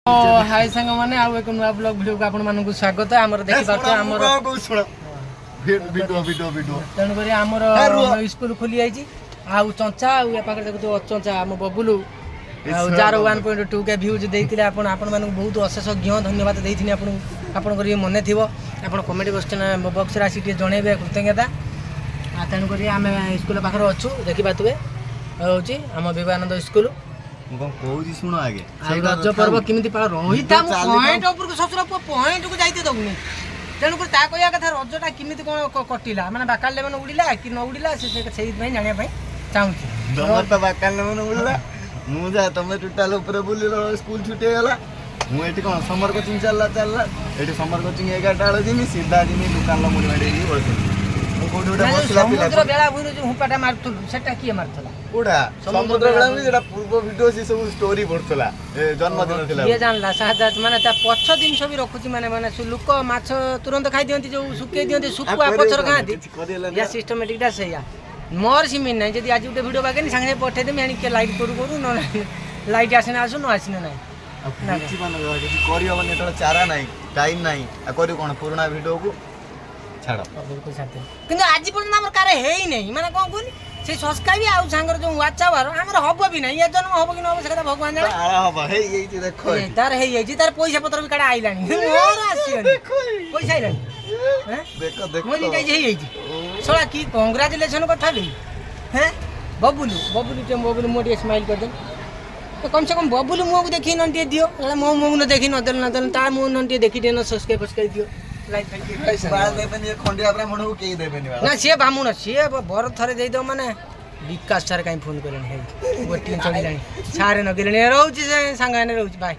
हाय सांग माने आउ एक नुआ ब्लॉग वीडियो को आपण मानकु स्वागत हमर देखि पाछे हमर वीडियो तण करी हमर स्कूल खुली आइची आउ चंचा आउ या पाकर देखु चंचा हम बबुलू आउ जार 1.2 के व्यूज देइतिले आपण मानकु बहुत अशेष धन्यवाद देइथिनी आपण करी मने थिबो आपण कमेंट बॉक्स रे आसी जणेबे कृतज्ञता तण करी आमे स्कूल पाखर अछु देखि बातबे होची हम विवेकानंद स्कूल कौजी सुनो आगे रज पर्व केमी पाल रही था पॉइंट ऊपर ससुर पुआ पॉइंट को जाइते दउनी तेणु कर ता कहया कथा रजटा केमी कोन कटिला माने बाकाले मन उड़िला कि न उड़िला से भाई जानिया भाई चाहूची दमर त बाकाले मन उड़िला मु जा तमे टोटल ऊपर बुलिलो स्कूल छुटे गला मु एठी कोन समर कोचिंग चलला एठी समर कोचिंग 11 टा जिमी सीधा जिमी दुकान लो मुड़ी माडी बळसे समुद्र बेला बुरी जो हुपाटा मारथुल सेटा किए मारथला उडा समुद्र बेला में जेटा पूर्व वीडियो से सब स्टोरी पड़थला जन्मदिन थिला ये जानला सादा माने ता पछ दिन सब रखुची माने लुक माछ तुरंत खाई दियंती जो सुके दियंती सुकुआ पछर खाती या सिस्टमैटिक दा सैया मोर सिमिन नै जदी आज उटे वीडियो बाके संगे पठे देमी आनी के लाइट करू न लाइट आसे ना आसु न आसिने नै अच्छी बन गयो करियो बने तो चारा नाही टाइम नाही आ करियो कोन पुराना वीडियो को छाड़ बिल्कुल छाते किंतु आज पर्यंत हमर कारे हेई नै माने कोन कोनी से सब्सक्राइब आउ सांगर जो व्हाट्सएप हमर हबो भी नै ये जन्म हबो कि न हबो से कथा भगवान जाने आला हबो हे येई देखो तार हे येई तार पैसा पत्र भी काडा आइलानी मोर आसियनी पैसा आइलानी हैं देखो मोनी काई हे येई सोला की कांग्रेचुलेशन कथा भी हैं बबुलू मोटी स्माइल कर दे तो कम से कम बबुलू मुंह को देखि न दियो मो मुंह न देखि न देल ता मुंह न देखि दे न सब्सक्राइब दियो लाइक बाल देबेनी खंडिया ब्राह्मण को केई देबेनी ना से बामुन से बर थरे दे दो माने विकास सर काई फोन करन हे गोटी चली जानी सारे न गेले रहउची से संगाने रहउची भाई